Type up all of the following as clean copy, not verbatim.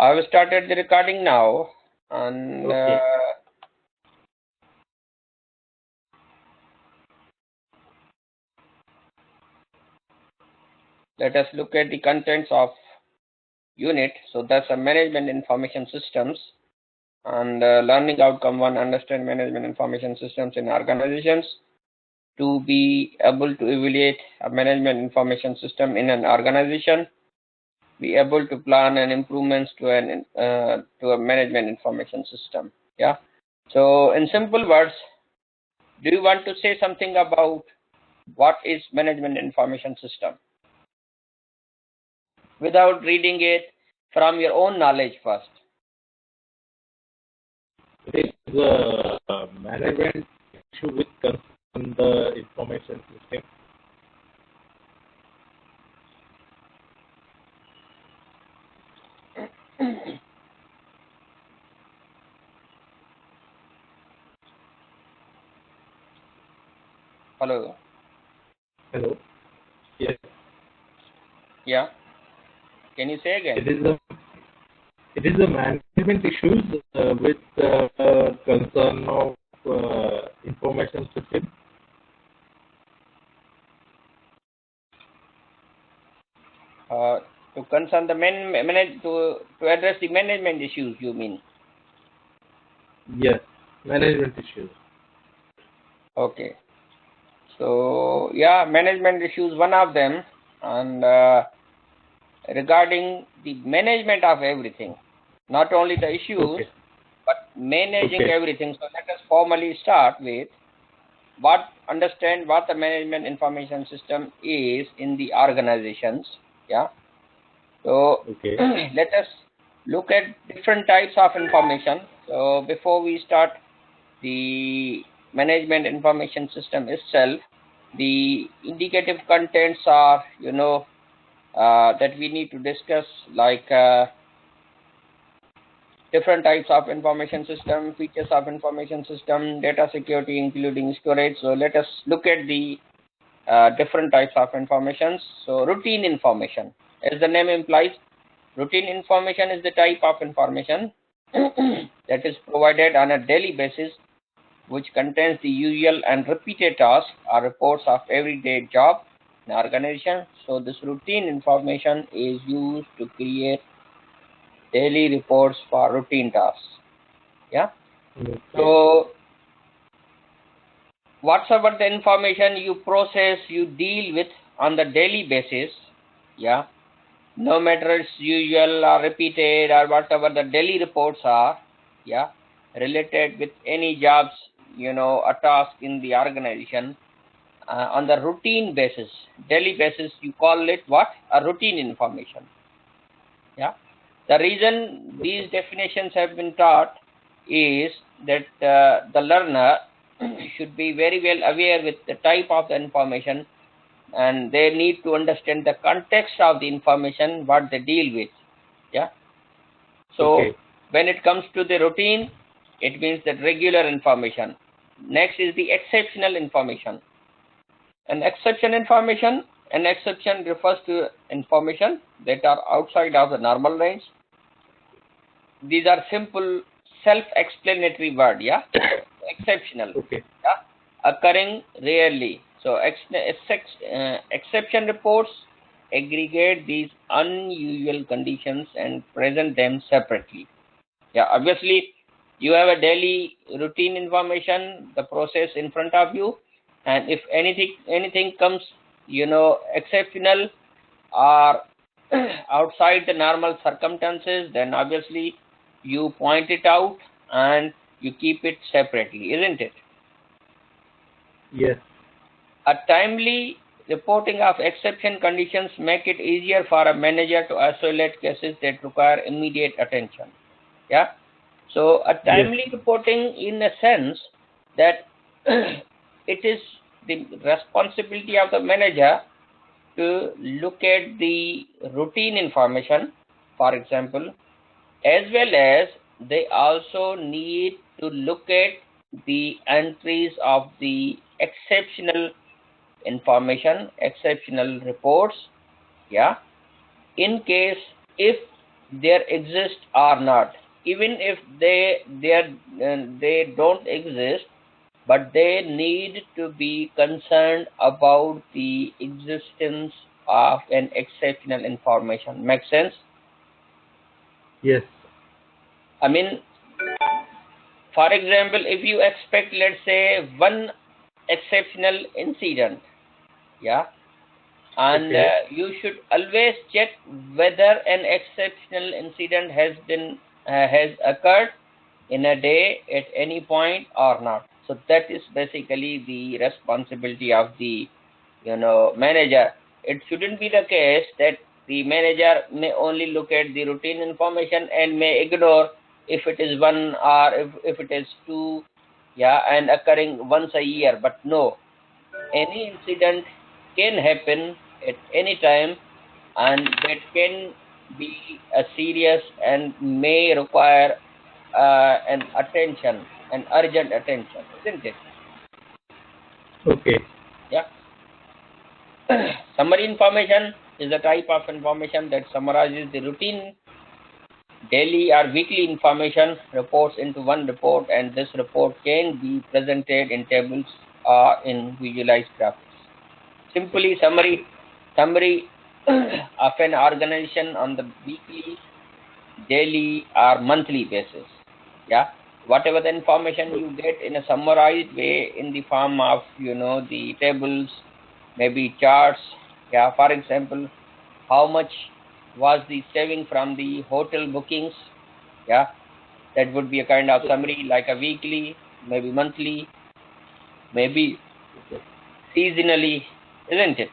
I've started the recording now, and Okay. let us look at the contents of unit. So that's a management information systems, and learning outcome one, understand management information systems in organizations. To be able to evaluate a management information system in an organization, be able to plan and improvements to a management information system. Yeah. So in simple words, do you want to say something about what is management information system without reading it from your own knowledge first? It is a management issue with concern the information system. Hello. Hello. Yes. Yeah. Can you say again? It is a management issues with concern of information system. To concern the to address the management issues, you mean? Yes, management issues. Okay. So yeah, management issues one of them, and regarding the management of everything, not only the issues, Okay. but managing Okay. everything. So let us formally start with understand what the management information system is in the organizations. Yeah. So Okay. let us look at different types of information. So before we start the management information system itself, the indicative contents are, that we need to discuss, like different types of information system, features of information system, data security, including storage. So let us look at the different types of information. So routine information, as the name implies, routine information is the type of information that is provided on a daily basis, which contains the usual and repeated tasks or reports of everyday job in organization. So this routine information is used to create daily reports for routine tasks. Yeah. Okay. So whatsoever the information you process, you deal with on the daily basis, yeah, no matter it's usual or repeated or whatever the daily reports are, yeah, related with any jobs, a task in the organization, on the routine basis, daily basis, you call it what? A routine information. Yeah. The reason these definitions have been taught is that the learner should be very well aware with the type of the information, and they need to understand the context of the information what they deal with. Yeah. So Okay. when it comes to the routine, it means that regular information. Next is the exceptional information. An exception refers to information that are outside of the normal range. These are simple self-explanatory word. Yeah. Exceptional. Okay. Yeah. Occurring rarely. So exception reports aggregate these unusual conditions and present them separately. Yeah, obviously you have a daily routine information, the process in front of you, and if anything comes, exceptional or outside the normal circumstances, then obviously you point it out and you keep it separately, isn't it? Yes. A timely reporting of exception conditions make it easier for a manager to isolate cases that require immediate attention. Yeah. So a timely reporting, in a sense that it is the responsibility of the manager to look at the routine information, for example, as well as they also need to look at the entries of the exceptional information, exceptional reports. Yeah. In case if there exist or not. Even if they don't exist, but they need to be concerned about the existence of an exceptional information. Make sense? Yes. I mean, for example, if you expect, let's say, one exceptional incident, yeah, and Okay. you should always check whether an exceptional incident has occurred in a day at any point or not. So that is basically the responsibility of the manager. It shouldn't be the case that the manager may only look at the routine information and may ignore if it is one or if it is two, yeah, and occurring once a year. But no, any incident can happen at any time, and that can be a serious and may require an attention, an urgent attention, isn't it? Okay. Yeah. Summary information is the type of information that summarizes the routine, daily or weekly information reports into one report, and this report can be presented in tables or in visualized graphics. Simply summary of an organization on the weekly, daily or monthly basis. Yeah, whatever the information you get in a summarized way in the form of the tables, maybe charts. Yeah, for example, how much was the saving from the hotel bookings? Yeah, that would be a kind of summary, like a weekly, maybe monthly, maybe seasonally, isn't it?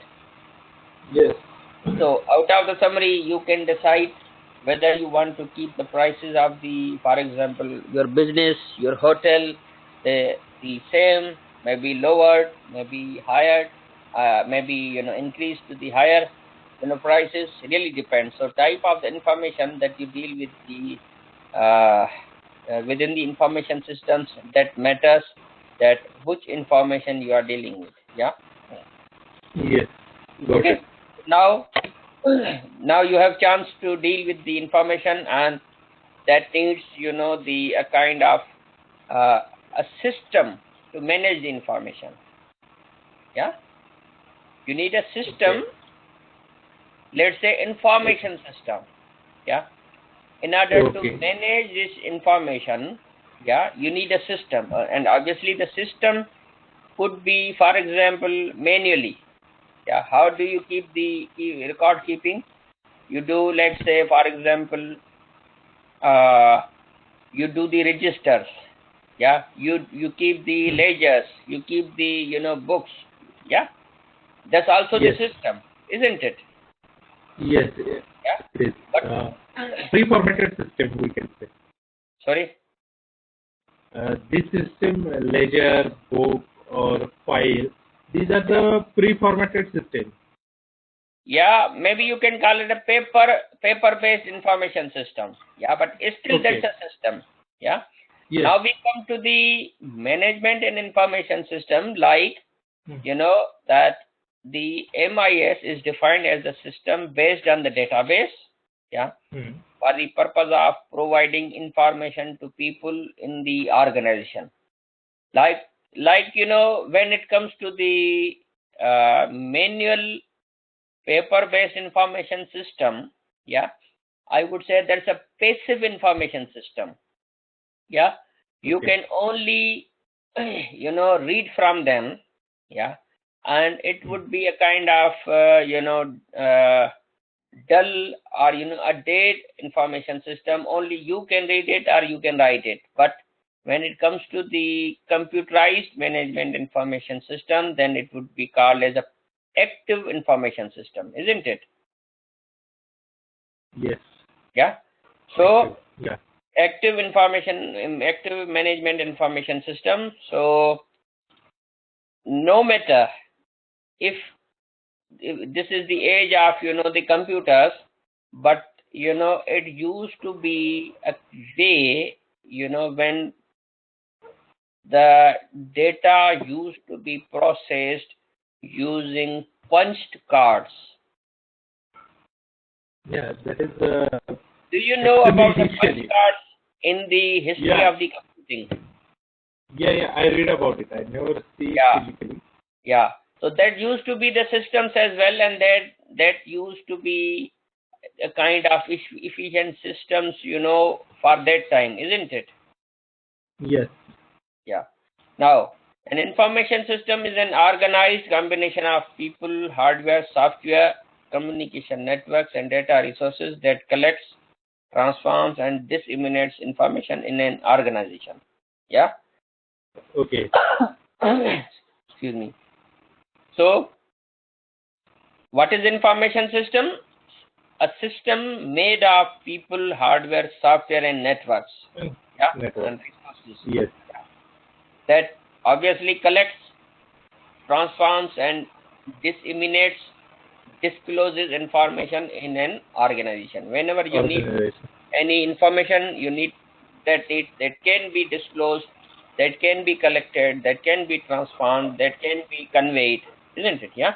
Yes. So out of the summary, you can decide whether you want to keep the prices of the, for example, your business, your hotel, the same, maybe lowered, maybe higher, maybe increased to the higher prices. Really depends. So type of the information that you deal with the within the information systems, that matters, that which information you are dealing with. Yeah. Yes. Got Okay. it. Now, now you have chance to deal with the information, and that needs the a kind of a system to manage the information. Yeah, you need a system. Okay. Let's say information system. Yeah, in order to Okay. manage this information, yeah, you need a system, and obviously the system could be, for example, manually. Yeah, how do you keep the record keeping? You do, let's say, for example, uh, you do the registers. Yeah, you keep the ledgers, you keep the books. Yeah, that's also the Yes. system, isn't it? Yes. Yes. Yeah, It is but pre-formatted system, we can say. sorry. This system, ledger, book, or file, these are the pre-formatted system. Yeah, maybe you can call it a paper-based information system. Yeah, but still Okay. that's a system. Yeah. Yes. Now we come to the management and information system, like Hmm. that the MIS is defined as a system based on the database. Yeah, Hmm. for the purpose of providing information to people in the organization. Like when it comes to the manual paper-based information system, yeah, I would say that's a passive information system. Yeah, you Okay. can only read from them. Yeah, and it Hmm. would be a kind of dull or a dead information system. Only you can read it or you can write it. But when it comes to the computerized management information system, then it would be called as a active information system, isn't it? Yes. Yeah. Active. So Yeah. active management information system. So no matter if, this is the age of the computers, but it used to be a way, when the data used to be processed using punched cards. Yeah. That is Do you know about the punch Extremely. cards in the history Yeah. of the computing? Yeah, I read about it. I never see it Yeah, physically. yeah. So that used to be the systems as well, and that used to be a kind of efficient systems, for that time, isn't it? Yes. Yeah. Now, an information system is an organized combination of people, hardware, software, communication networks, and data resources that collects, transforms, and disseminates information in an organization. Yeah. Okay. Excuse me. So, what is information system? A system made of people, hardware, software, and networks. Mm. Yeah, Network. and resources Yes. that obviously collects, transforms, and disseminates, discloses information in an organization. Whenever you need Organization. any information, you need that can be disclosed, that can be collected, that can be transformed, that can be conveyed, isn't it? Yeah.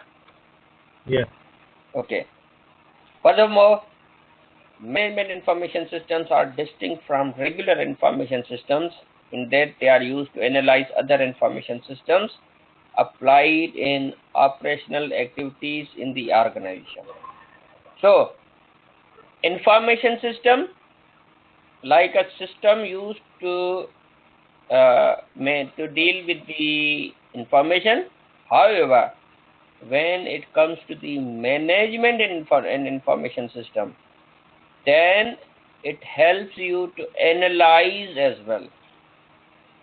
Yeah. Okay. Furthermore, management information systems are distinct from regular information systems in that they are used to analyze other information systems applied in operational activities in the organization. So, information system, like a system used to to deal with the information. However, when it comes to the management in information system, then it helps you to analyze as well,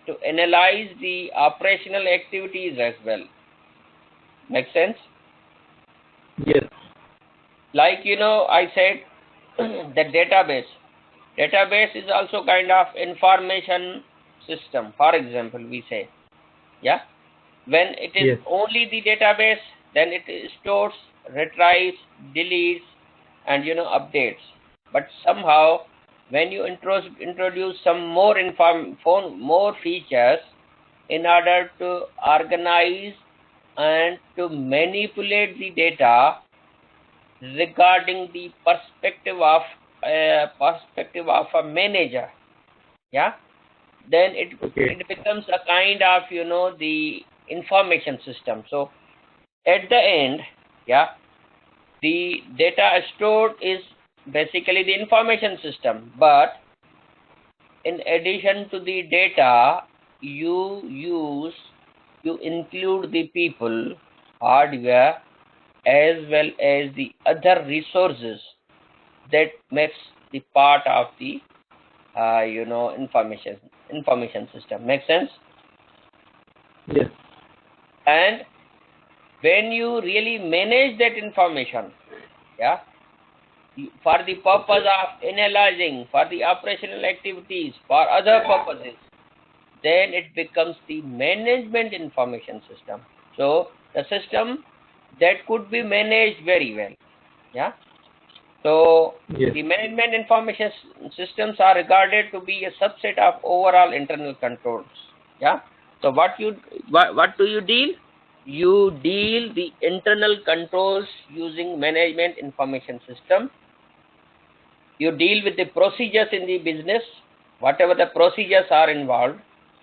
to analyze the operational activities as well. Make sense? Yes. Like, I said, the database is also kind of information system. For example, we say, yeah, when it is Yes. only the database, then it stores, retrieves, deletes, and updates. But somehow, when you introduce some more features in order to organize and to manipulate the data regarding the perspective of a manager, yeah, then it Okay. it becomes a kind of the information system. So at the end, yeah, the data stored is basically the information system, but in addition to the data, you include the people, hardware, as well as the other resources that makes the part of the information system. Make sense? Yes. And when you really manage that information, yeah, for the purpose of analyzing, for the operational activities, for other purposes, then it becomes the management information system. So the system that could be managed very well. Yeah. So Yes. the management information systems are regarded to be a subset of overall internal controls. Yeah. So what do you deal? You deal the internal controls using management information system. You deal with the procedures in the business, whatever the procedures are involved,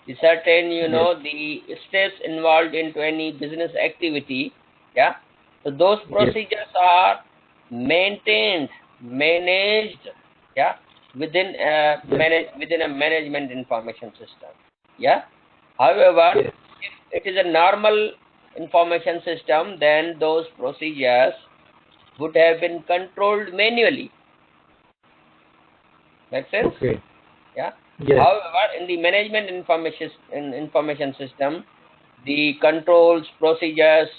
the certain, Yes. the steps involved into any business activity. Yeah. So those Yes. procedures are maintained, managed, yeah, within a management information system. Yeah. However, Yes. if it is a normal information system, then those procedures would have been controlled manually. Make sense? Okay. Yeah. Yes. However, in the management information system, the controls, procedures,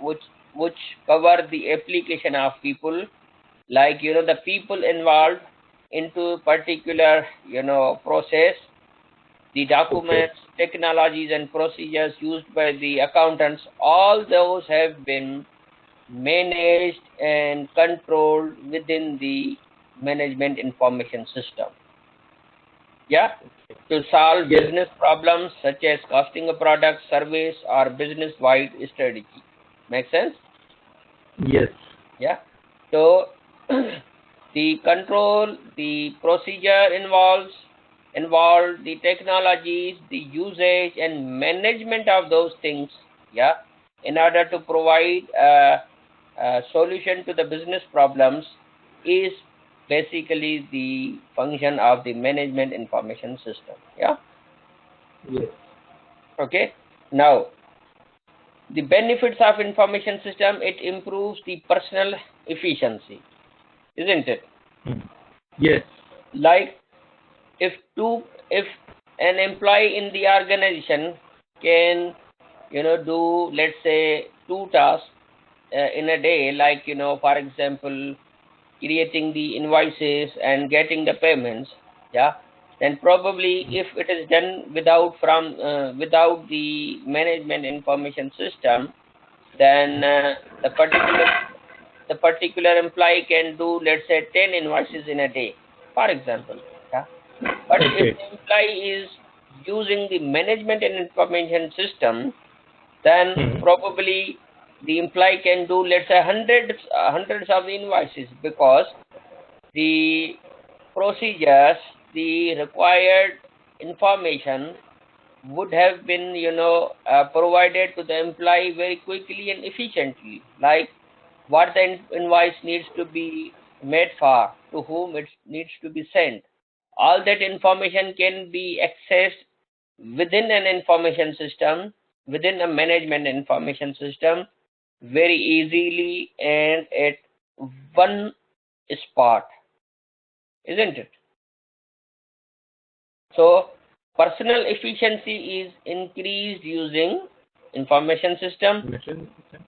which cover the application of people, like the people involved into particular process, the Okay. documents, technologies, and procedures used by the accountants, all those have been managed and controlled within the management information system. Yeah, to solve Yes. business problems such as costing a product, service, or business-wide strategy. Make sense? Yes. Yeah. So the the control, the procedure involved, the technologies, the usage and management of those things, yeah, in order to provide a solution to the business problems is basically the function of the management information system. Yeah. Yes. Okay. Now, the benefits of information system, it improves the personal efficiency, isn't it? Yes. Like if an employee in the organization can do, let's say, two tasks in a day, like for example, creating the invoices and getting the payments, yeah, then probably if it is done without the management information system, then the particular employee can do, let's say, 10 invoices in a day, for example. Yeah. But if Okay. the employee is using the management and information system, then probably the employee can do, let's say, hundreds of invoices, because the procedures, the required information would have been provided to the employee very quickly and efficiently, like what the invoice needs to be made for, to whom it needs to be sent. All that information can be accessed within an information system, within a management information system, very easily and at one spot, isn't it? So, personal efficiency is increased using information system. Information system.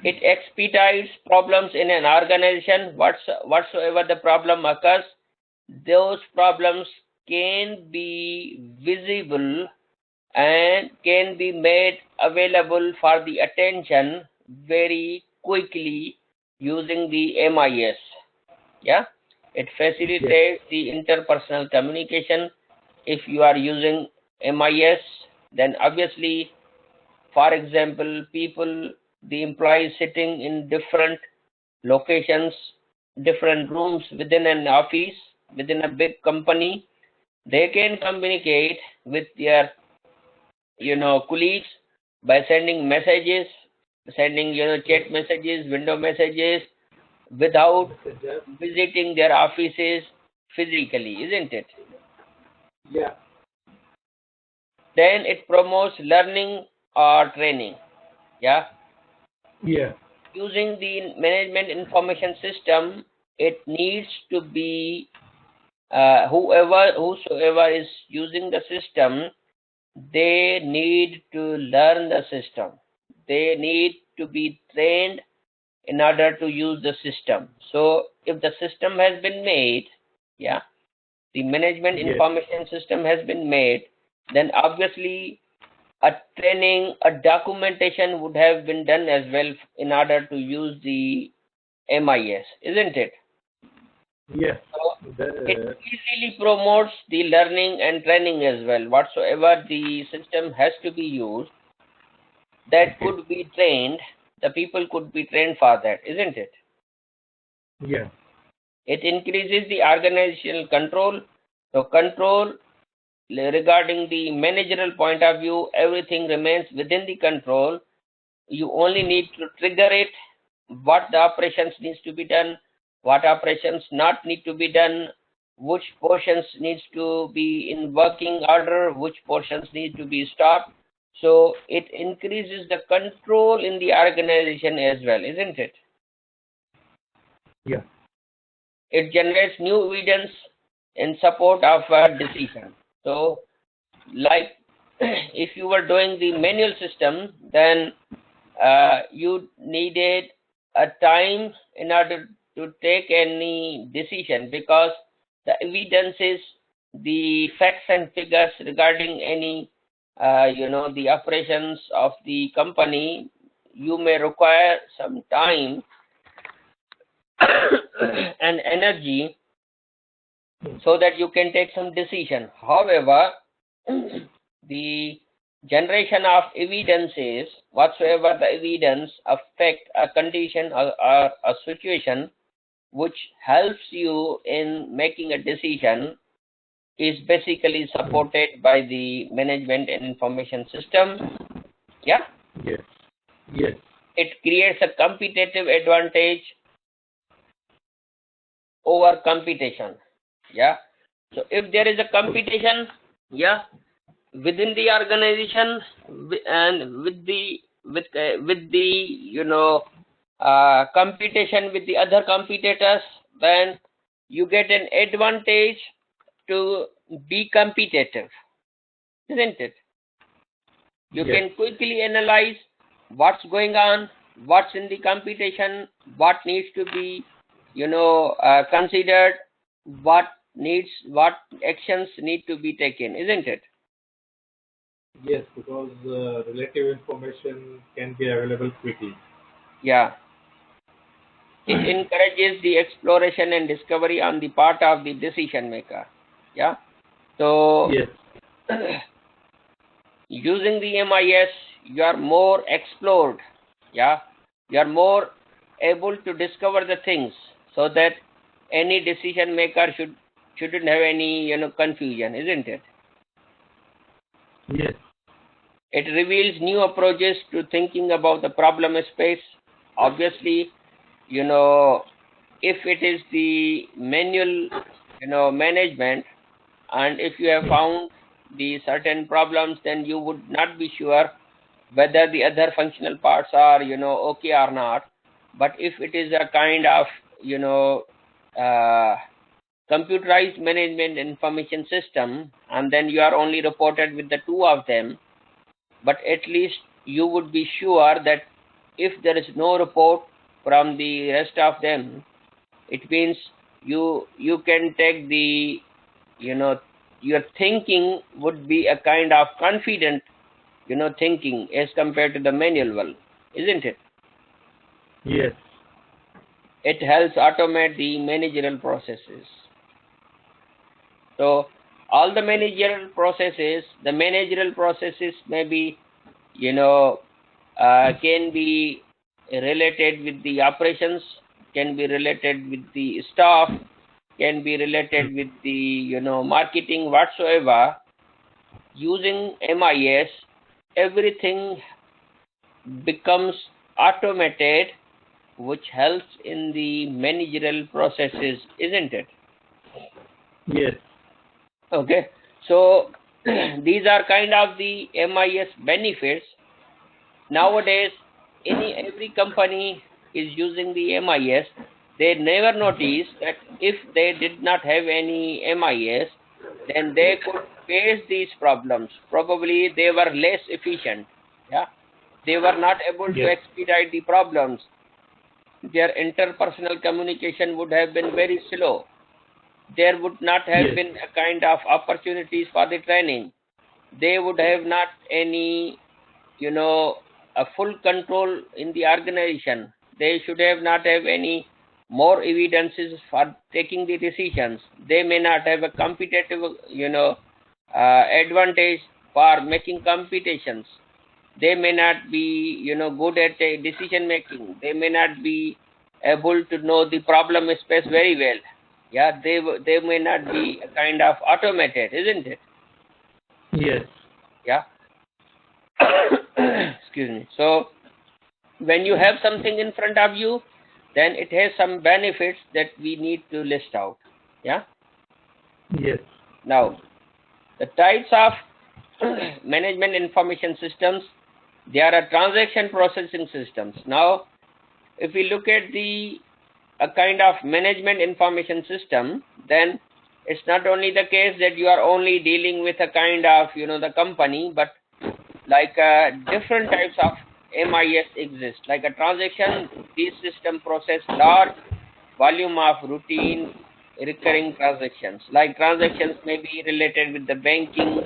It expedites problems in an organization. Whatsoever the problem occurs, those problems can be visible and can be made available for the attention very quickly using the MIS. Yeah, it facilitates the interpersonal communication. If you are using MIS, then obviously, for example, the employees sitting in different locations, different rooms within an office, within a big company, they can communicate with their colleagues by sending messages, sending chat messages, window messages, without Messenger. visiting their offices physically, isn't it? Yeah. Then it promotes learning or training. Yeah. Yeah. Using the management information system, it needs to be whosoever is using the system, they need to learn the system. They need to be trained in order to use the system. So if the system has been made, yeah, the management Yes. information system has been made, then obviously a training, a documentation would have been done as well in order to use the MIS, isn't it? Yes. So it The, easily promotes the learning and training as well. Whatsoever the system has to be used, that could be trained, the people could be trained for that, isn't it? yeah. It increases the organizational control. So control regarding the managerial point of view, everything remains within the control. You only need to trigger it, what the operations needs to be done, what operations not need to be done, which portions needs to be in working order, which portions need to be stopped. So it increases the control in the organization as well, isn't it? Yeah. It generates new evidence in support of a decision. So, like if you were doing the manual system, then you needed a time in order to take any decision, because the evidences, the facts and figures regarding any the operations of the company, you may require some time and energy so that you can take some decision. However, the generation of evidences, whatsoever the evidence affect a condition or a situation, which helps you in making a decision, is basically supported by the management and information system. Yeah, Yes. Yes. it creates a competitive advantage over competition. Yeah, so if there is a competition, yeah, within the organization and with the competition with the other competitors, then you get an advantage to be competitive, isn't it? You Yes. can quickly analyze what's going on, what's in the competition, what needs to be considered, what actions need to be taken, isn't it? Yes, because relative information can be available quickly. Yeah, it encourages the exploration and discovery on the part of the decision maker. Yeah, so Yes. using the MIS, you are more explored. Yeah, you are more able to discover the things, so that any decision maker shouldn't have any confusion, isn't it? Yes. It reveals new approaches to thinking about the problem space. Obviously, you know if it is the manual management, and if you have found the certain problems, then you would not be sure whether the other functional parts are okay or not. But if it is a kind of uh, computerized management information system, and then you are only reported with the two of them, but at least you would be sure that if there is no report from the rest of them, it means you can take the you know your thinking would be a kind of confident thinking as compared to the manual one, isn't it? Yes. It helps automate the managerial processes. So all the managerial processes may be you know can be related with the operations, can be related with the staff, can be related with the marketing, whatsoever. Using MIS, everything becomes automated, which helps in the managerial processes, isn't it? Yes. Okay, so these are kind of the MIS benefits. Nowadays, every company is using the MIS. They never notice that if they did not have any MIS, then they could face these problems. Probably they were less efficient. Yeah, they were not able to Yes. expedite the problems. Their interpersonal communication would have been very slow. There would not have Yes. been a kind of opportunities for the training. They would have not any you know a full control in the organization. They should have not have any more evidences for taking the decisions. They may not have a competitive advantage for making competitions. They may not be good at decision making. They may not be able to know the problem space very well. Yeah, they may not be a kind of automated, isn't it? Yes. Yeah. Excuse me. So when you have something in front of you, then it has some benefits that we need to list out. Yeah. Yes. Now, the types of management information systems, there are transaction processing systems. Now, if we look at the a kind of management information system, then it's not only the case that you are only dealing with a kind of the company, but like different types of MIS exist. Like a transaction, these system process large volume of routine recurring transactions. Like transactions may be related with the banking,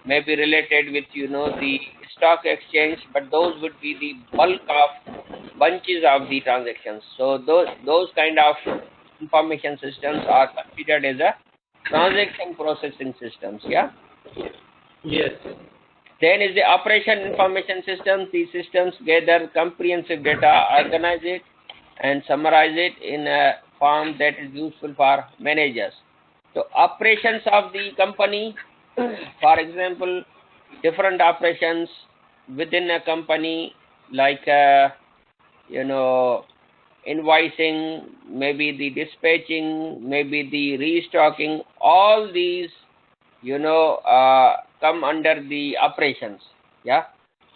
may be related with the stock exchange, but those would be the bulk of bunches of the transactions. So those kind of information systems are considered as a transaction processing systems. Yeah. Yes. Then is the operation information systems. These systems gather comprehensive data, organize it, and summarize it in a form that is useful for managers. So operations of the company, for example, different operations within a company, like invoicing, maybe the dispatching, maybe the restocking, all these come under the operations. Yeah.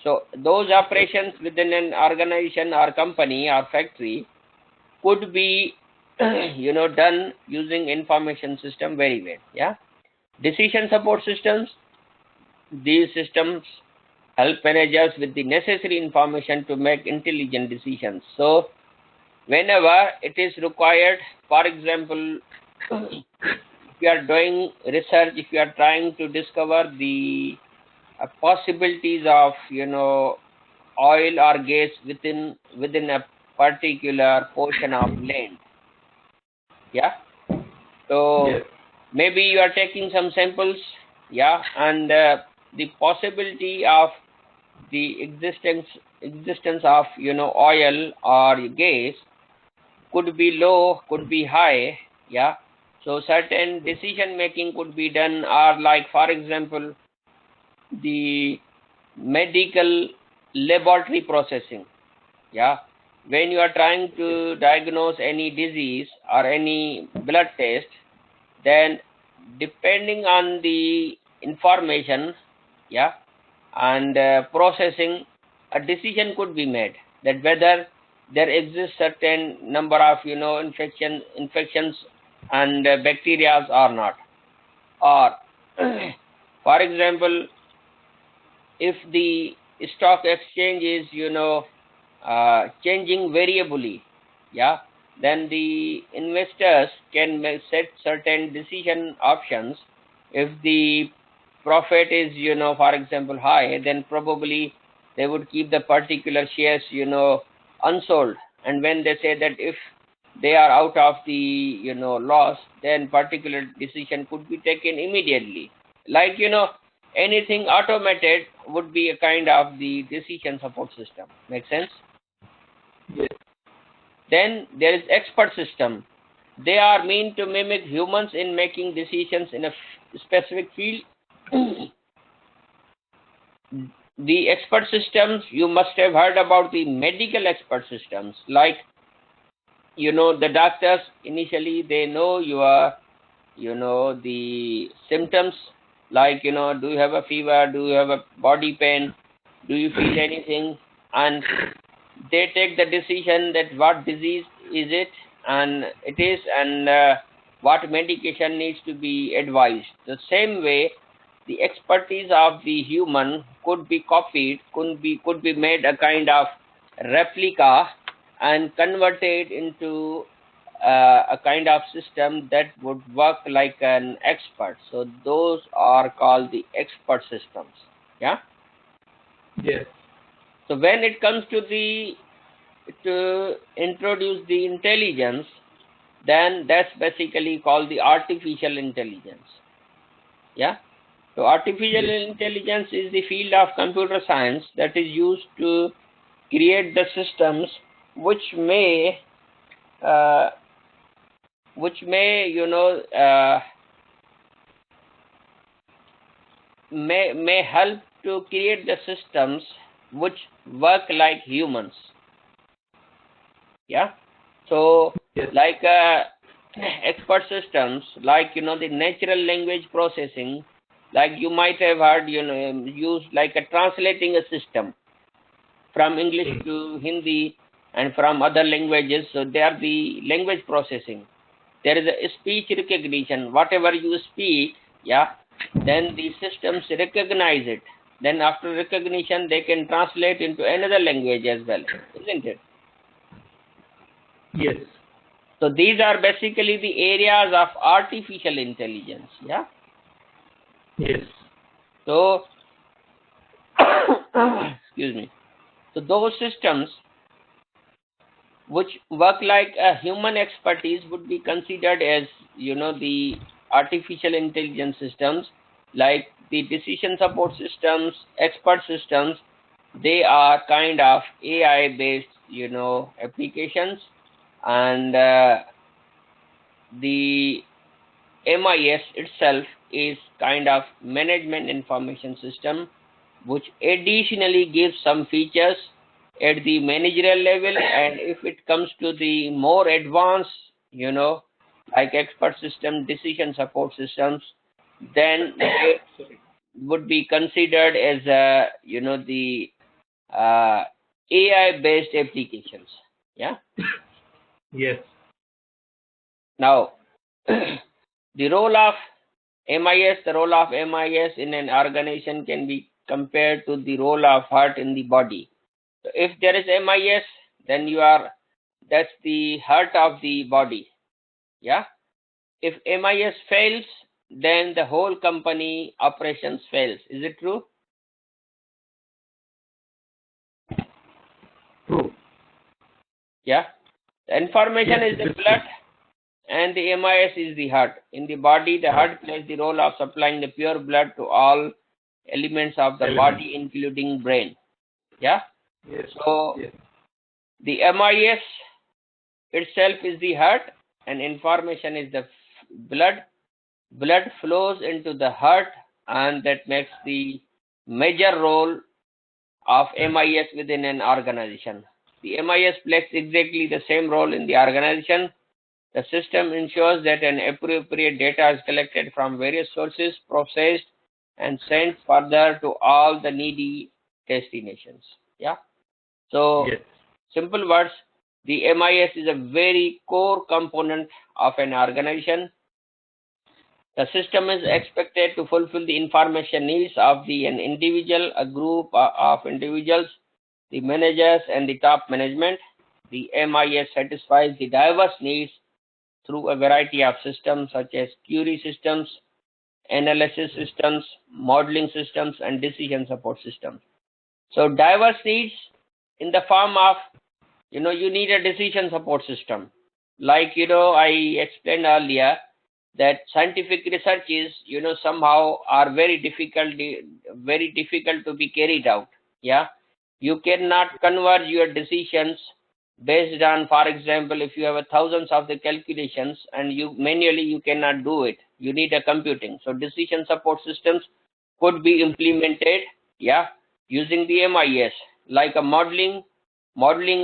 So those operations within an organization or company or factory could be done using information system very well. Yeah. Decision support systems, these systems help managers with the necessary information to make intelligent decisions. So whenever it is required, for example, if you are doing research, if you are trying to discover the possibilities of oil or gas within a particular portion of land. Yeah. So Yes. maybe you are taking some samples. Yeah. And the possibility of the existence of oil or gas could be low, could be high. Yeah. So certain decision making could be done, or like for example the medical laboratory processing. Yeah. When you are trying to diagnose any disease or any blood test, then depending on the information, yeah, and processing, a decision could be made that whether there exists certain number of infections and bacteria or not. Or for example, if the stock exchange is changing variably, yeah, then the investors can set certain decision options. If the profit is for example high, then probably they would keep the particular shares unsold, and when they say that if they are out of the loss, then particular decision could be taken immediately. Like anything automated would be a kind of the decision support system. Make sense? Yes. Then there is expert system. They are meant to mimic humans in making decisions in a specific field. The expert systems, you must have heard about the medical expert systems. Like the doctors initially they know your the symptoms, like do you have a fever, do you have a body pain, do you feel anything, and they take the decision that what disease is it, and it is, and what medication needs to be advised. The same way the expertise of the human could be copied, could be made a kind of replica and converted into a kind of system that would work like an expert. So those are called the expert systems. Yeah. Yes. So when it comes to introduce the intelligence, then that's basically called the artificial intelligence. Yeah. So artificial intelligence is the field of computer science that is used to create the systems which may uh, may help to create the systems which work like humans. Yeah. So Yes. like expert systems, like the natural language processing, like you might have heard used like a translating a system from English to Hindi and from other languages. So they are the language processing. There is a speech recognition. Whatever you speak, yeah, then the systems recognize it. Then after recognition, they can translate into another language as well, isn't it? Yes. So these are basically the areas of artificial intelligence. Yeah. Yes. So excuse me. So those systems which work like a human expertise would be considered as the artificial intelligence systems, like the decision support systems, expert systems. They are kind of AI based applications, and the MIS itself is kind of management information system, which additionally gives some features at the managerial level, and if it comes to the more advanced, like expert system, decision support systems, then they would be considered as the AI based applications. Yeah. Yes. Now, the role of MIS in an organization can be compared to the role of heart in the body. So if there is MIS, then that's the heart of the body. Yeah. If MIS fails, then the whole company operations fails. Is it true? True. Yeah. The information Yes, is the it is blood and the MIS is the heart. In the body, the heart plays the role of supplying the pure blood to all elements of the body, including brain. Yeah. Yes. So Yes. the MIS itself is the heart, and information is the blood. Blood flows into the heart, and that makes the major role of MIS within an organization. The MIS plays exactly the same role in the organization. The system ensures that an appropriate data is collected from various sources, processed, and sent further to all the needy destinations. Yeah. So, Yes. simple words, the MIS is a very core component of an organization. The system is expected to fulfill the information needs of an individual, a group of individuals, the managers, and the top management. The MIS satisfies the diverse needs through a variety of systems such as query systems, analysis systems, modeling systems, and decision support systems. So diverse needs in the form of, you need a decision support system. Like, I explained earlier that scientific researches, somehow are very difficult to be carried out. Yeah. You cannot converge your decisions based on, for example, if you have thousands of the calculations and you manually you cannot do it. You need a computing. So decision support systems could be implemented, yeah, using the MIS, like a modeling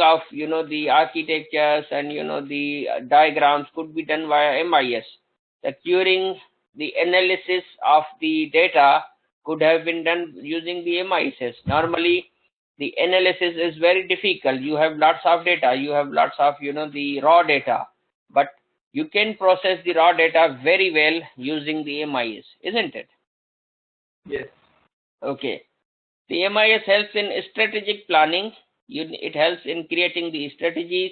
of the architectures and the diagrams could be done via MIS. During the analysis of the data could have been done using the MIS. Normally, the analysis is very difficult. You have lots of data, you have lots of the raw data, but you can process the raw data very well using the MIS, isn't it? Yes. Okay. The MIS helps in strategic planning. It helps in creating the strategies,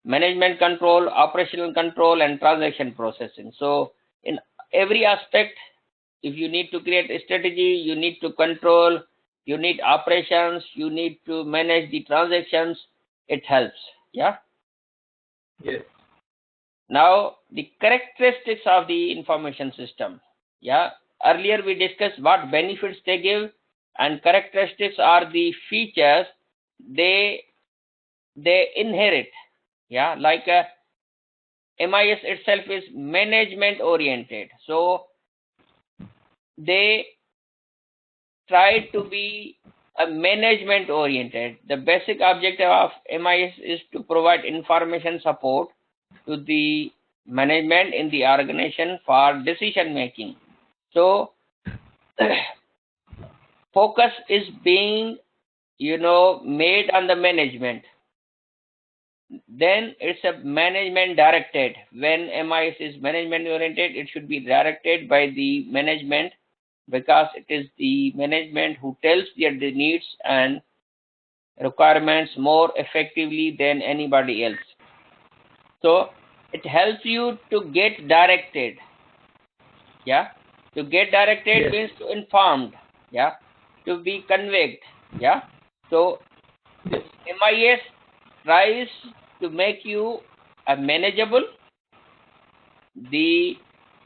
management control, operational control, and transaction processing. So in every aspect, if you need to create a strategy, you need to control, you need operations, you need to manage the transactions, it helps. Yeah. Yes. Now the characteristics of the information system. Yeah. Earlier we discussed what benefits they give, and characteristics are the features they inherit. Yeah, like MIS itself is management oriented, so they try to be a management oriented. The basic objective of MIS is to provide information support to the management in the organization for decision making. So focus is being made on the management. Then it's a management directed. When MIS is management oriented, it should be directed by the management, because it is the management who tells their the needs and requirements more effectively than anybody else. So it helps you to get directed. Yeah. To get directed Yes. means to informed. Yeah. To be conveyed. Yeah. So Yes. MIS tries to make you a manageable, the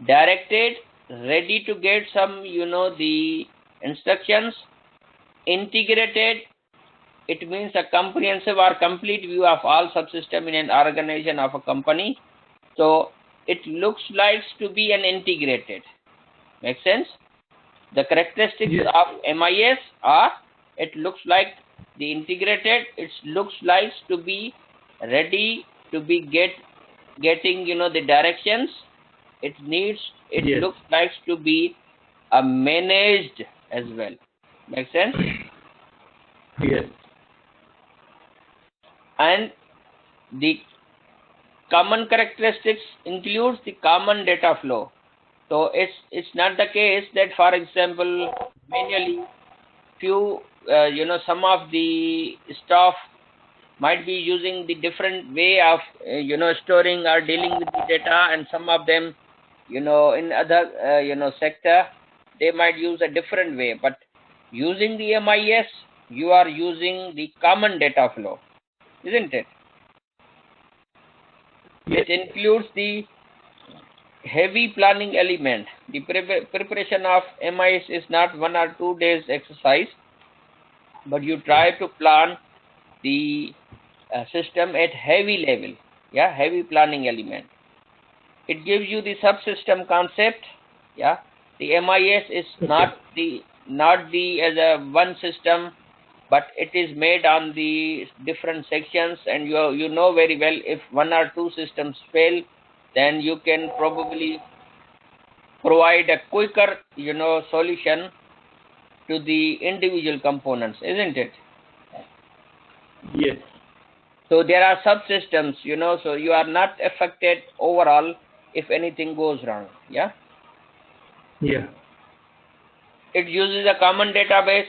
directed, ready to get some, the instructions, integrated. It means a comprehensive or complete view of all subsystem in an organization of a company. So it looks like to be an integrated. Make sense? The characteristics Yes. of MIS are, it looks like the integrated, it looks like to be ready to be getting the directions. It Yes. looks like to be managed as well. Make sense? Yes. And the common characteristics includes the common data flow. So it's not the case that, for example, manually few some of the staff might be using the different way of storing or dealing with the data, and some of them in other sector they might use a different way. But using the MIS, you are using the common data flow, isn't it? Yes. It includes the heavy planning element. The preparation of MIS is not 1 or 2 days exercise, but you try to plan the system at heavy level. Yeah, heavy planning element. It gives you the subsystem concept. Yeah, the MIS is not the as a one system, but it is made on the different sections, and you know very well, if 1 or 2 systems fail, then you can probably provide a quicker solution to the individual components, isn't it? Yes. So there are subsystems, so you are not affected overall if anything goes wrong. Yeah. Yeah. It uses a common database.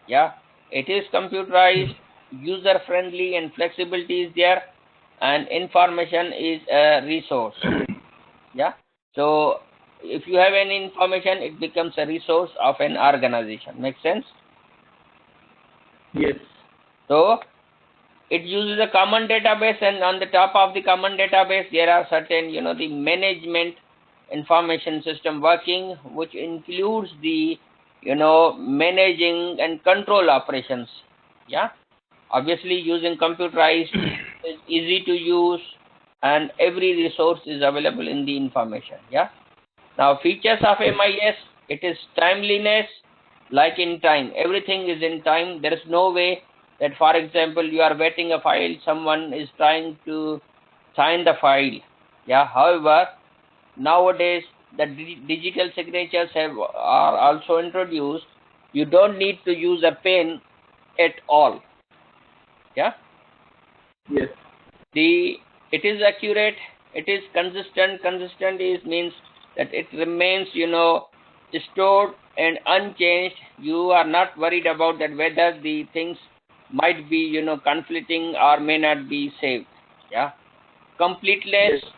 Yeah. It is computerized, user friendly, and flexibility is there, and information is a resource. Yeah. So if you have any information, it becomes a resource of an organization. Make sense? Yes. So it uses a common database, and on the top of the common database there are certain the management information system working, which includes the managing and control operations. Yeah, obviously using computerized is easy to use, and every resource is available in the information. Yeah. Now features of MIS, it is timeliness. Like in time, everything is in time. There is no way that, for example, you are waiting a file, someone is trying to sign the file. Yeah. However, nowadays the digital signatures are also introduced. You don't need to use a pen at all. Yeah. Yes. It is accurate. It is consistent. Consistent is means that it remains stored and unchanged. You are not worried about that whether the things might be conflicting or may not be saved. Yeah. Completeness, Yes.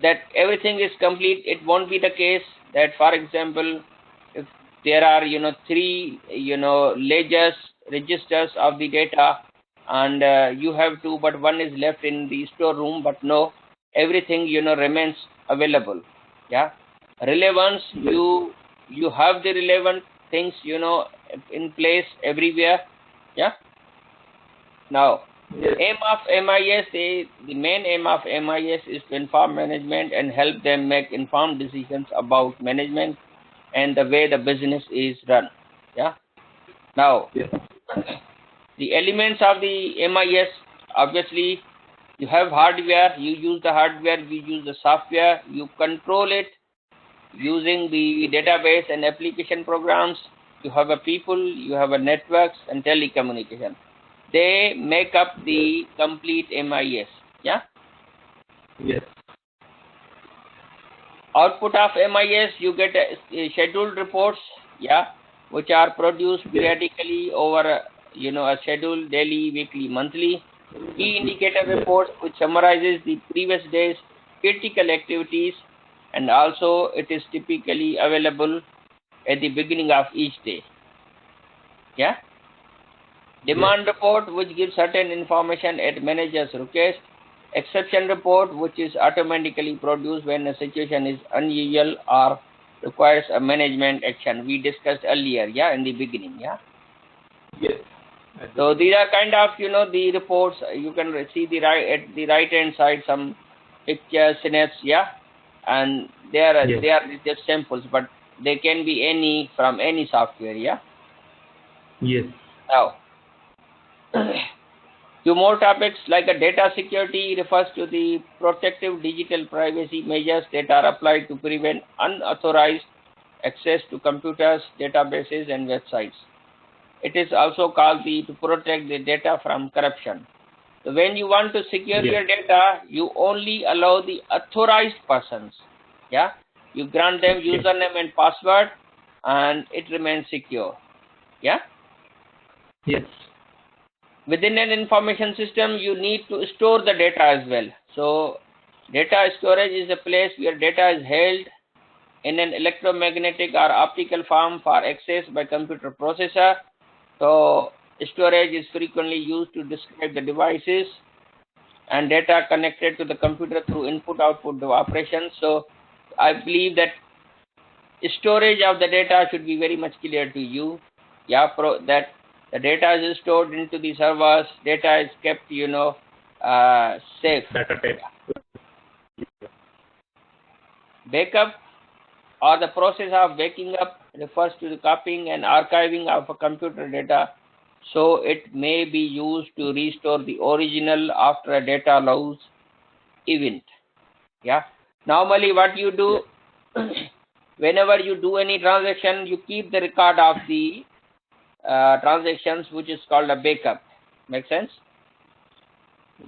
that everything is complete. It won't be the case that, for example, if there are 3 ledgers, registers of the data, and you have 2, but one is left in the storeroom. But no, everything remains available. Yeah. Relevance, Yes. you have the relevant things in place everywhere. Yeah. Now, Yes. aim of MIS is, the main aim of MIS is to inform management and help them make informed decisions about management and the way the business is run. Yeah. Now, Yes. the elements of the MIS, obviously, you have hardware, you use the hardware, we use the software, you control it using the database and application programs. You have a people, you have a networks and telecommunication. They make up the complete MIS. Yeah. Yes. Output of MIS, you get scheduled reports. Yeah, which are produced periodically over a schedule, daily, weekly, monthly. Key indicator reports, which summarizes the previous day's critical activities, and also it is typically available at the beginning of each day. Yeah. Demand report, which gives certain information at manager's request. Exception report, which is automatically produced when a situation is unusual or requires a management action. We discussed earlier, yeah, in the beginning, yeah. Yes. So these are kind of the reports. You can see the right at the right hand side some pictures, synapse, yeah, and they are Yes. they are just samples, but they can be any from any software, yeah. Yes. Now, few more topics like a data security refers to the protective digital privacy measures that are applied to prevent unauthorized access to computers, databases, and websites. It is also called to protect the data from corruption. So when you want to secure Yes. your data, you only allow the authorized persons. Yeah, you grant them Yes. username and password, and it remains secure. Yeah. Yes. Within an information system, you need to store the data as well. So data storage is a place where data is held in an electromagnetic or optical form for access by computer processor. So storage is frequently used to describe the devices and data connected to the computer through input-output operations. So I believe that storage of the data should be very much clear to you. Yeah, that the data is stored into the servers, data is kept, safe. Data type. Backup or the process of backing up refers to the copying and archiving of a computer data, so it may be used to restore the original after a data loss event. Yeah. Normally what you do, whenever you do any transaction, you keep the record of the transactions, which is called a backup. Make sense?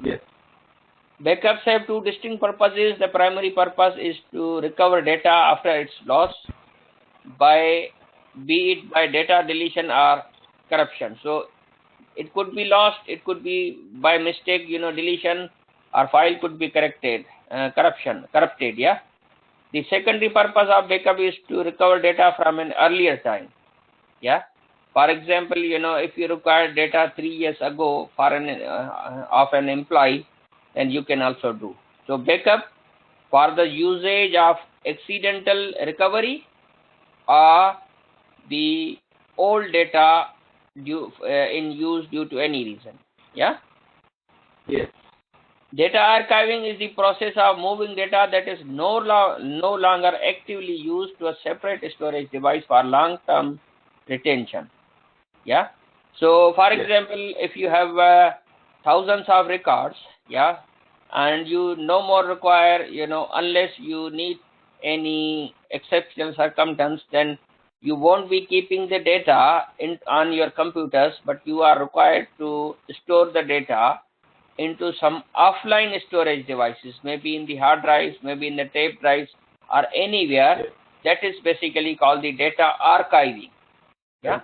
Yes. Backups have two distinct purposes. The primary purpose is to recover data after its loss, be it by data deletion or corruption. So it could be lost, it could be by mistake, deletion, or file could be corrupted. Yeah. The secondary purpose of backup is to recover data from an earlier time. Yeah. For example, if you require data 3 years ago for of an employee, then you can also do. So backup for the usage of accidental recovery or the old data in use due to any reason. Yeah. Yes. Data archiving is the process of moving data that is no longer actively used to a separate storage device for long-term retention. Yeah. So, for Yes. example, if you have thousands of records, yeah, and you no more require, unless you need any exceptional circumstance, then you won't be keeping the data on your computers, but you are required to store the data into some offline storage devices, maybe in the hard drives, maybe in the tape drives, or anywhere. Yes. That is basically called the data archiving. Yeah.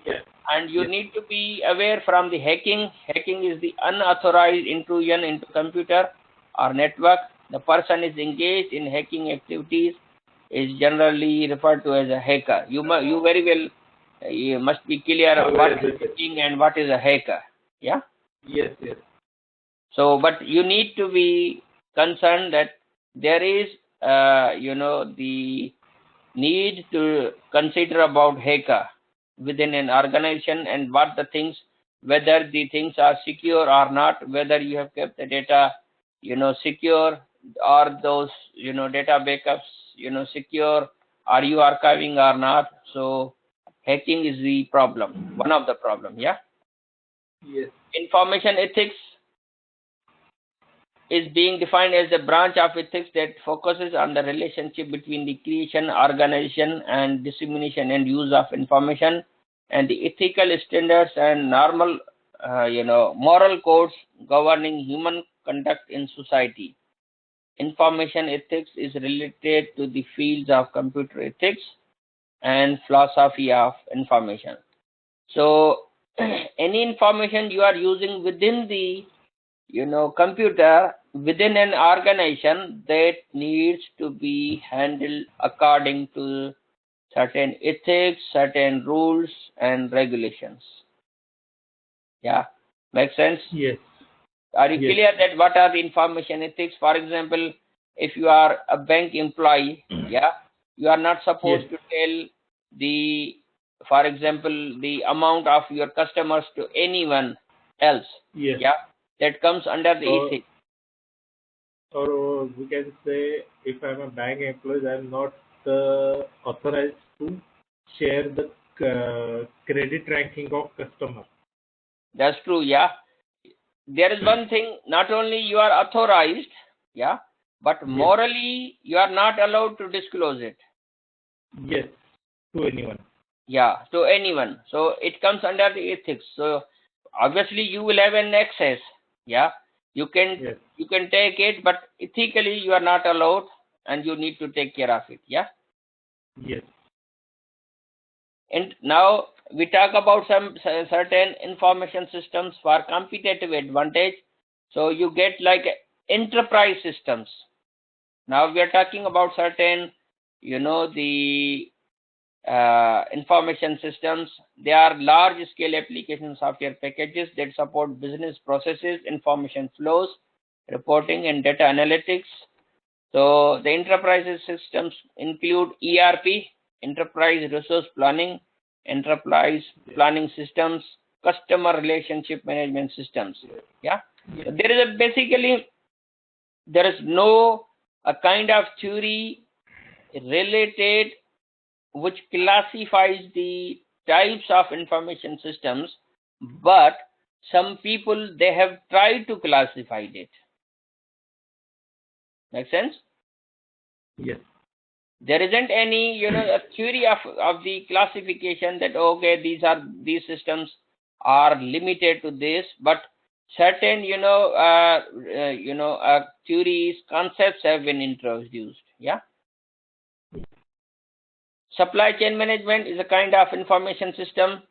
Yes. And you Yes. need to be aware from the hacking. Hacking is the unauthorized intrusion into computer or network. The person is engaged in hacking activities is generally referred to as a hacker. You very well you must be clear what is hacking and what is a hacker. Yeah. Yes. Yes. So, but you need to be concerned that there is, the need to consider about hacker within an organization and what the things, whether the things are secure or not, whether you have kept the data, secure, or those, data backups, secure, are you archiving or not. So, hacking is the problem, one of the problem. Yeah. Yes. Information ethics is being defined as a branch of ethics that focuses on the relationship between the creation, organization, and dissemination and use of information, and the ethical standards and normal, moral codes governing human conduct in society. Information ethics is related to the fields of computer ethics and philosophy of information. So, any information you are using within the computer within an organization, that needs to be handled according to certain ethics, certain rules and regulations. Yeah, makes sense? Yes. Are you Yes. clear that what are the information ethics? For example, if you are a bank employee, yeah, you are not supposed to tell the, for example, the amount of your customers to anyone else. Yes. Yeah, that comes under the ethics. Or we can say if I'm a bank employee, I'm not authorized to share the credit ranking of customer. That's true, yeah. There is one thing, not only you are authorized, yeah, but Yes. morally you are not allowed to disclose it. Yes, to anyone. Yeah, to anyone. So it comes under the ethics. So obviously you will have an access. Yeah, you can Yes. you can take it, but ethically you are not allowed, and you need to take care of it. Yeah. Yes. And now we talk about some certain information systems for competitive advantage. So you get like enterprise systems. Now we are talking about certain, the information systems. They are large scale application software packages that support business processes, information flows, reporting, and data analytics. So the enterprise systems include ERP, enterprise resource planning, enterprise planning systems, customer relationship management systems. Yeah. So there is there is no a kind of theory related which classifies the types of information systems, but some people they have tried to classify it. Make sense? Yes. There isn't any, a theory of the classification that okay, these systems are limited to this, but certain, theories, concepts have been introduced. Yeah. Supply chain management is a kind of information system.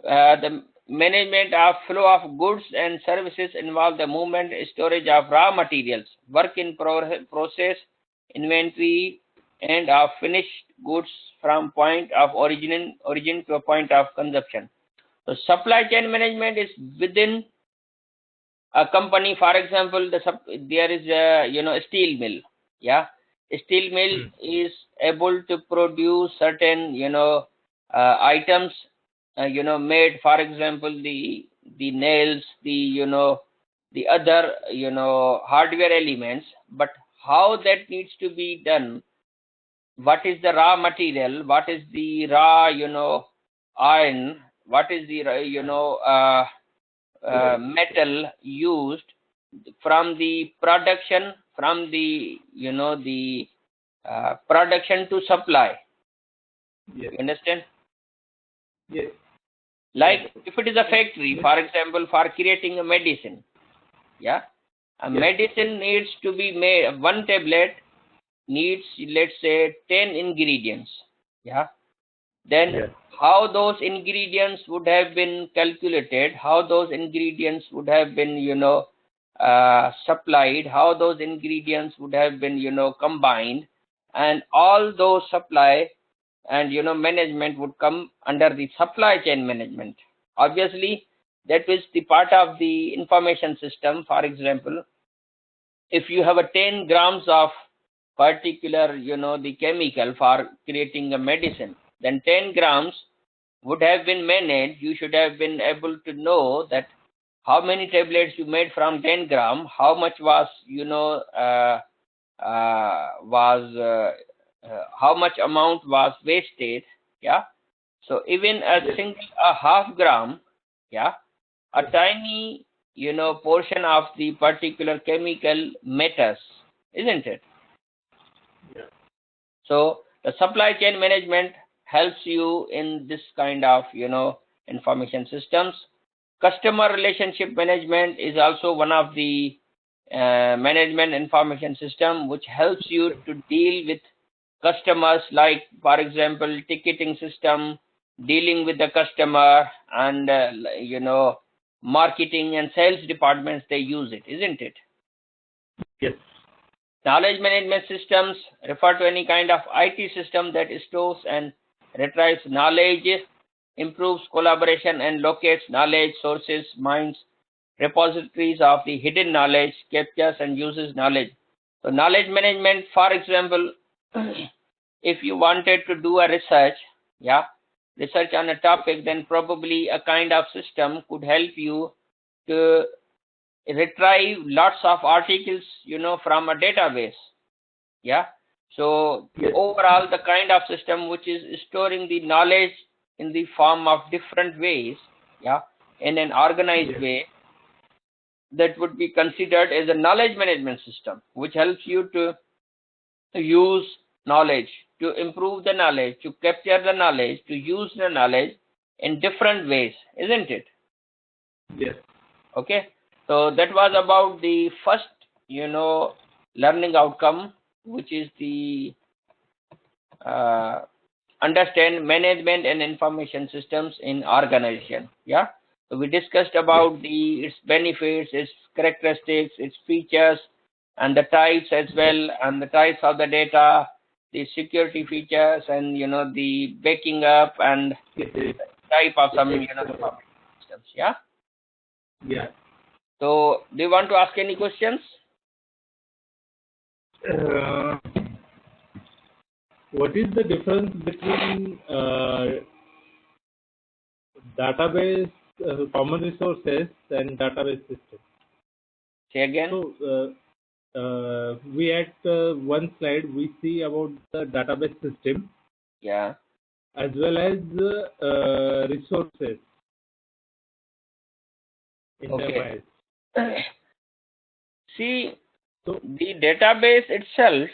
The management of flow of goods and services involve the movement, storage of raw materials, work in process, inventory, and of finished goods from point of origin to a point of consumption. So supply chain management is within a company. For example, there is a steel mill. Yeah, a steel mill is able to produce certain items made. For example, the nails, the other hardware elements. But how that needs to be done, what is the raw material, what is the raw iron, what is the metal used from the production, from the production to supply. Yes. You understand? Yes. Like if it is a factory, for example, for creating a medicine, yeah, a medicine needs to be made. One tablet needs, let's say, 10 ingredients. Yeah. Then how those ingredients would have been calculated, how those ingredients would have been supplied, how those ingredients would have been combined, and all those supply and management would come under the supply chain management. Obviously that is the part of the information system. For example, if you have a 10 grams of particular the chemical for creating a medicine, then 10 grams would have been managed. You should have been able to know that how many tablets you made from 10 gram, how much was how much amount was wasted. Yeah. So even a half gram, yeah, a tiny portion of the particular chemical matters, isn't it? So the supply chain management helps you in this kind of information systems. Customer relationship management is also one of the management information system which helps you to deal with customers, like for example ticketing system, dealing with the customer, and marketing and sales departments, they use it, isn't it? Yes. Knowledge management systems refer to any kind of IT system that stores and retrieves knowledge, improves collaboration, and locates knowledge sources, mines, repositories of the hidden knowledge, captures and uses knowledge. So knowledge management, for example, if you wanted to do a research, yeah, research on a topic, then probably a kind of system could help you to retrieve lots of articles, from a database. Yeah. So Yes. overall, the kind of system which is storing the knowledge in the form of different ways, yeah, in an organized Yes. way, that would be considered as a knowledge management system, which helps you to use knowledge, to improve the knowledge, to capture the knowledge, to use the knowledge in different ways, isn't it? Yes. Okay. So that was about the first, learning outcome, which is the uh, understand management and information systems in organization. Yeah. So we discussed about its benefits, its characteristics, its features, and the types as well, and the types of the data, the security features, and the backing up and Yes. type of some Yes. information systems. Yeah. Yeah. So do you want to ask any questions? What is the difference between database, common resources, and database system? Say again. So we at one slide we see about the database system Yeah. as well as resources in the Okay. files. See, So the database itself,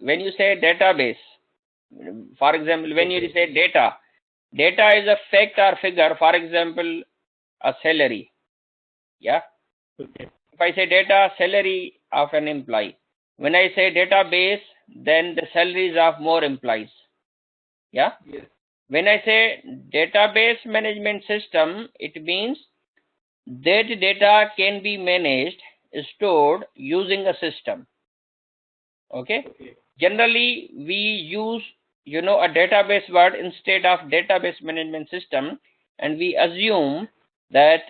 when you say database, for example, when you say data is a fact or figure, for example, a salary. Yeah. okay. If I say data, salary of an employee. When I say database, then the salaries of more employees. Yeah. Yes. When I say database management system, it means that data can be managed, stored using a system. Okay. Okay. Generally, we use a database word instead of database management system, and we assume that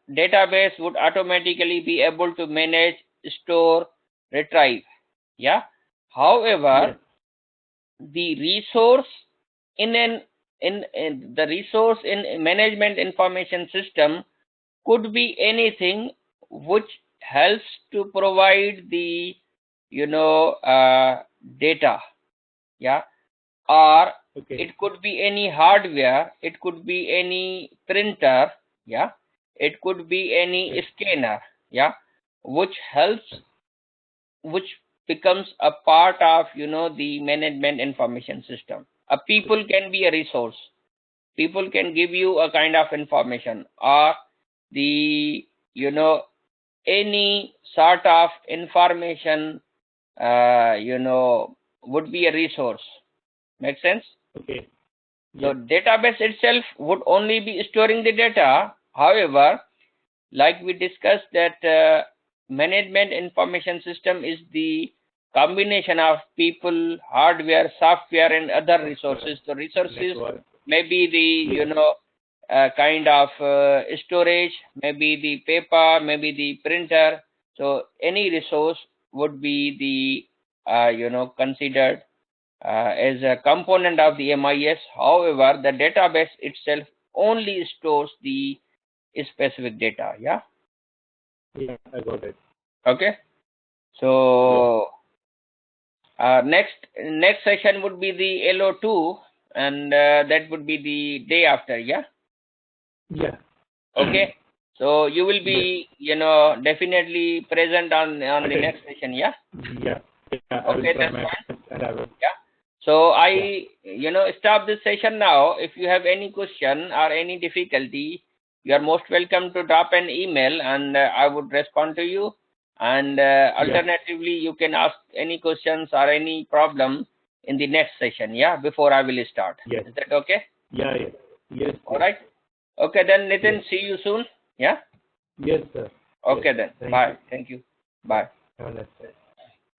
database would automatically be able to manage, store, retrieve. Yeah. However, Yes. the resource in the resource in management information system could be anything which helps to provide the data. Yeah. Or Okay. it could be any hardware, it could be any printer. Yeah. It could be any Yes. scanner. Yeah. Which helps, which becomes a part of the management information system. A people can be a resource, people can give you a kind of information, or the any sort of information would be a resource. Make sense? Okay. So Yes. database itself would only be storing the data. However, like we discussed that management information system is the combination of people, hardware, software, and other resources. The resources Network. may be the Yes. kind of storage, maybe the paper, maybe the printer. So any resource would be the considered as a component of the MIS. However, the database itself only stores the specific data. Yeah. Yeah, I got it. Okay. So next session would be the LO2, and that would be the day after. Yeah. Yeah. Okay. So you will be definitely present on the next session. Yeah. Yeah. Yeah. I will Okay, try that's my fine. best and I will. Yeah. So I stop this session now. If you have any question or any difficulty, you are most welcome to drop an email, and I would respond to you. And alternatively, you can ask any questions or any problem in the next session. Yeah, before I will start. Yes. Is that okay? Yeah. Yes. Yes. All right. Okay then, Nitin. Yes. See you soon. Yeah. Yes, sir. Okay Yes. then. Thank Bye. you. Thank you. Bye. Have a nice day.